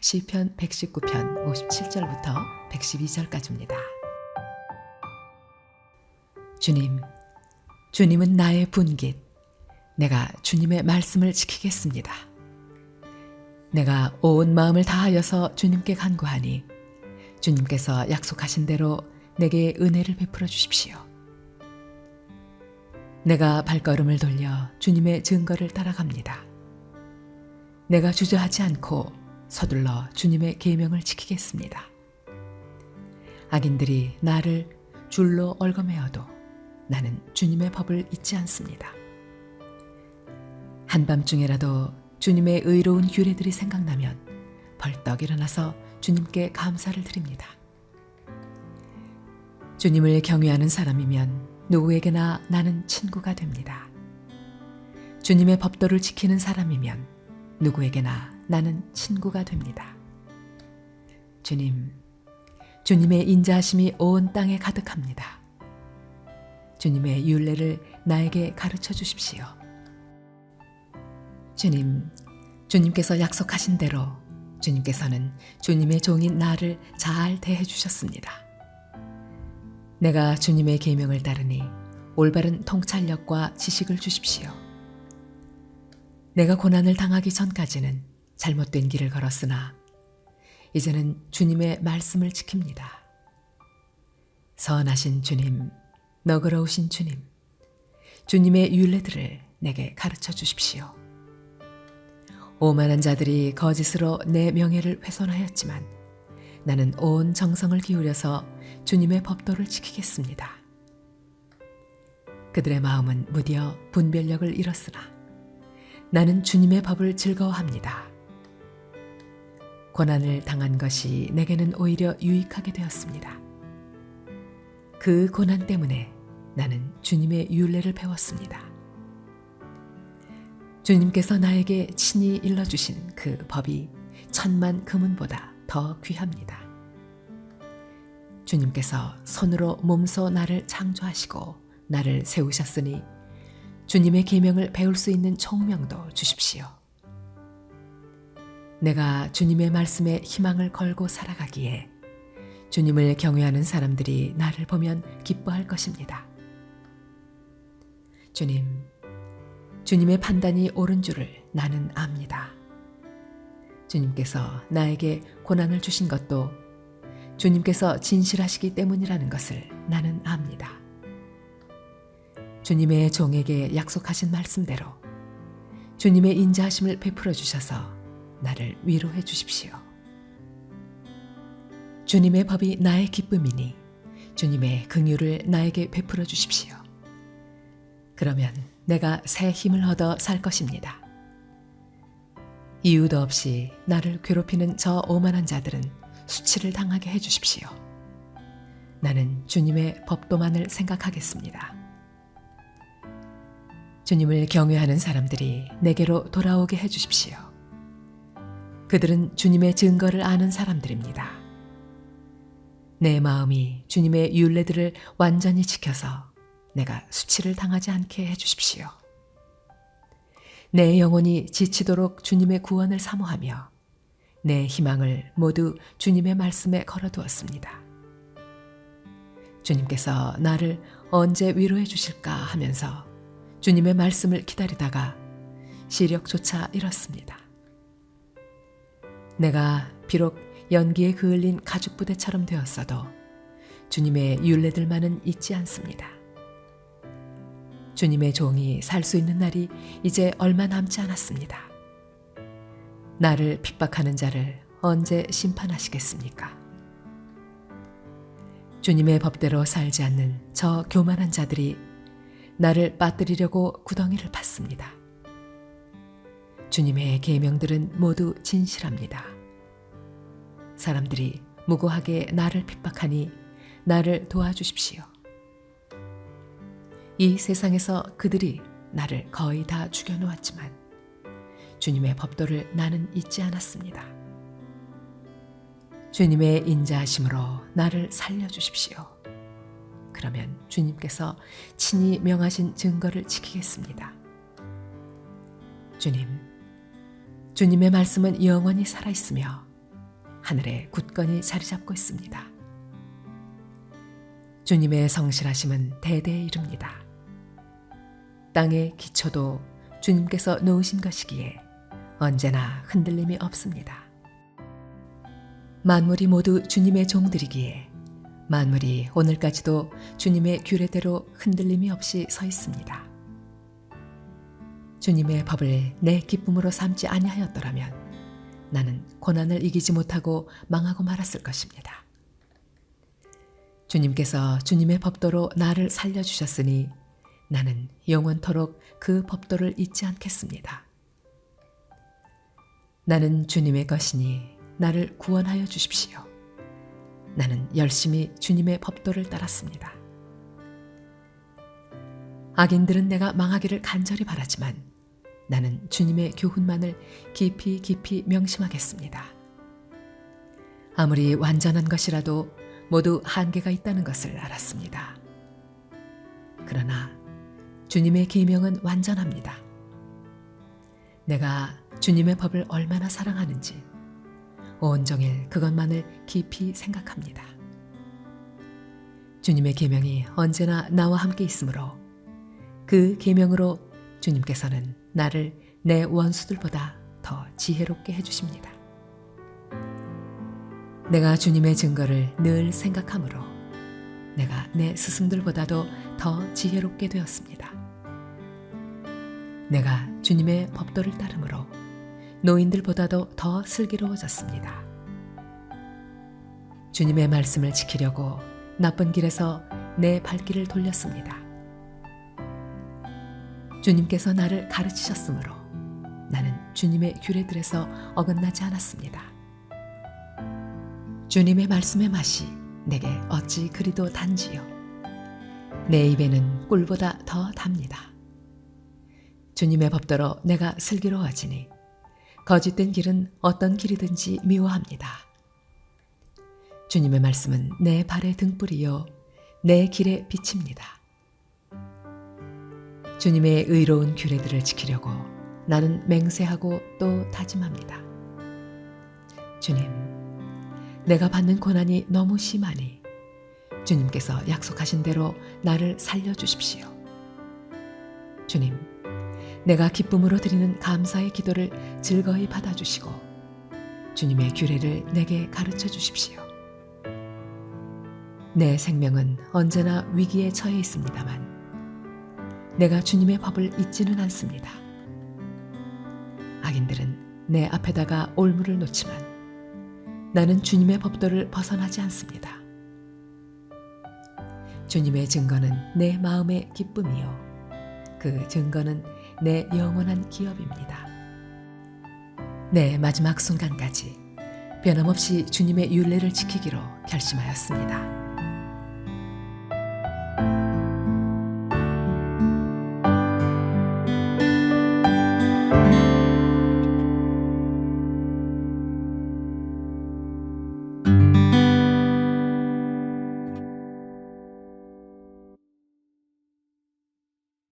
시편 119편 57절부터 112절까지입니다. 주님, 주님은 나의 분깃. 내가 주님의 말씀을 지키겠습니다. 내가 온 마음을 다하여서 주님께 간구하니 주님께서 약속하신 대로 내게 은혜를 베풀어 주십시오. 내가 발걸음을 돌려 주님의 증거를 따라갑니다. 내가 주저하지 않고 서둘러 주님의 계명을 지키겠습니다. 악인들이 나를 줄로 얽어매어도 나는 주님의 법을 잊지 않습니다. 한밤중에라도 주님의 의로운 규례들이 생각나면 벌떡 일어나서 주님께 감사를 드립니다. 주님을 경외하는 사람이면 누구에게나 나는 친구가 됩니다. 주님의 법도를 지키는 사람이면 누구에게나 나는 친구가 됩니다. 주님, 주님의 인자하심이 온 땅에 가득합니다. 주님의 율례를 나에게 가르쳐 주십시오. 주님, 주님께서 약속하신 대로 주님께서는 주님의 종인 나를 잘 대해 주셨습니다. 내가 주님의 계명을 따르니 올바른 통찰력과 지식을 주십시오. 내가 고난을 당하기 전까지는 잘못된 길을 걸었으나 이제는 주님의 말씀을 지킵니다. 선하신 주님, 너그러우신 주님, 주님의 율례들을 내게 가르쳐 주십시오. 오만한 자들이 거짓으로 내 명예를 훼손하였지만 나는 온 정성을 기울여서 주님의 법도를 지키겠습니다. 그들의 마음은 무디어 분별력을 잃었으나 나는 주님의 법을 즐거워합니다. 고난을 당한 것이 내게는 오히려 유익하게 되었습니다. 그 고난 때문에 나는 주님의 율례를 배웠습니다. 주님께서 나에게 친히 일러주신 그 법이 10,000만 금은보다 더 귀합니다. 주님께서 손으로 몸소 나를 창조하시고 나를 세우셨으니 주님의 계명을 배울 수 있는 총명도 주십시오. 내가 주님의 말씀에 희망을 걸고 살아가기에 주님을 경외하는 사람들이 나를 보면 기뻐할 것입니다. 주님, 주님의 판단이 옳은 줄을 나는 압니다. 주님께서 나에게 고난을 주신 것도 주님께서 진실하시기 때문이라는 것을 나는 압니다. 주님의 종에게 약속하신 말씀대로 주님의 인자하심을 베풀어 주셔서 나를 위로해 주십시오. 주님의 법이 나의 기쁨이니 주님의 긍휼을 나에게 베풀어 주십시오. 그러면 내가 새 힘을 얻어 살 것입니다. 이유도 없이 나를 괴롭히는 저 오만한 자들은 수치를 당하게 해 주십시오. 나는 주님의 법도만을 생각하겠습니다. 주님을 경외하는 사람들이 내게로 돌아오게 해 주십시오. 그들은 주님의 증거를 아는 사람들입니다. 내 마음이 주님의 율례들을 완전히 지켜서 내가 수치를 당하지 않게 해 주십시오. 내 영혼이 지치도록 주님의 구원을 사모하며 내 희망을 모두 주님의 말씀에 걸어두었습니다. 주님께서 나를 언제 위로해 주실까 하면서 주님의 말씀을 기다리다가 시력조차 잃었습니다. 내가 비록 연기에 그을린 가죽 부대처럼 되었어도 주님의 율례들만은 잊지 않습니다. 주님의 종이 살 수 있는 날이 이제 얼마 남지 않았습니다. 나를 핍박하는 자를 언제 심판하시겠습니까? 주님의 법대로 살지 않는 저 교만한 자들이 나를 빠뜨리려고 구덩이를 팠습니다. 주님의 계명들은 모두 진실합니다. 사람들이 무고하게 나를 핍박하니 나를 도와주십시오. 이 세상에서 그들이 나를 거의 다 죽여놓았지만 주님의 법도를 나는 잊지 않았습니다. 주님의 인자하심으로 나를 살려주십시오. 그러면 주님께서 친히 명하신 증거를 지키겠습니다. 주님, 주님의 말씀은 영원히 살아있으며 하늘에 굳건히 자리 잡고 있습니다. 주님의 성실하심은 대대에 이릅니다. 땅의 기초도 주님께서 놓으신 것이기에 언제나 흔들림이 없습니다. 만물이 모두 주님의 종들이기에 만물이 오늘까지도 주님의 규례대로 흔들림이 없이 서 있습니다. 주님의 법을 내 기쁨으로 삼지 아니하였더라면 나는 고난을 이기지 못하고 망하고 말았을 것입니다. 주님께서 주님의 법도로 나를 살려주셨으니 나는 영원토록 그 법도를 잊지 않겠습니다. 나는 주님의 것이니 나를 구원하여 주십시오. 나는 열심히 주님의 법도를 따랐습니다. 악인들은 내가 망하기를 간절히 바라지만 나는 주님의 교훈만을 깊이 깊이 명심하겠습니다. 아무리 완전한 것이라도 모두 한계가 있다는 것을 알았습니다. 그러나 주님의 계명은 완전합니다. 내가 주님의 법을 얼마나 사랑하는지 온종일 그것만을 깊이 생각합니다. 주님의 계명이 언제나 나와 함께 있으므로 그 계명으로 주님께서는 나를 내 원수들보다 더 지혜롭게 해주십니다. 내가 주님의 증거를 늘 생각하므로 내가 내 스승들보다도 더 지혜롭게 되었습니다. 내가 주님의 법도를 따르므로 노인들보다도 더 슬기로워졌습니다. 주님의 말씀을 지키려고 나쁜 길에서 내 발길을 돌렸습니다. 주님께서 나를 가르치셨으므로 나는 주님의 규례들에서 어긋나지 않았습니다. 주님의 말씀의 맛이 내게 어찌 그리도 단지요. 내 입에는 꿀보다 더 답니다. 주님의 법도로 내가 슬기로워지니 거짓된 길은 어떤 길이든지 미워합니다. 주님의 말씀은 내 발의 등불이요 내 길에 비칩니다. 주님의 의로운 규례들을 지키려고 나는 맹세하고 또 다짐합니다. 주님, 내가 받는 고난이 너무 심하니 주님께서 약속하신 대로 나를 살려주십시오. 주님, 내가 기쁨으로 드리는 감사의 기도를 즐거이 받아주시고 주님의 규례를 내게 가르쳐 주십시오. 내 생명은 언제나 위기에 처해 있습니다만 내가 주님의 법을 잊지는 않습니다. 악인들은 내 앞에다가 올무를 놓지만 나는 주님의 법도를 벗어나지 않습니다. 주님의 증거는 내 마음의 기쁨이요 그 증거는 내 영원한 기업입니다. 내 마지막 순간까지 변함없이 주님의 율례를 지키기로 결심하였습니다.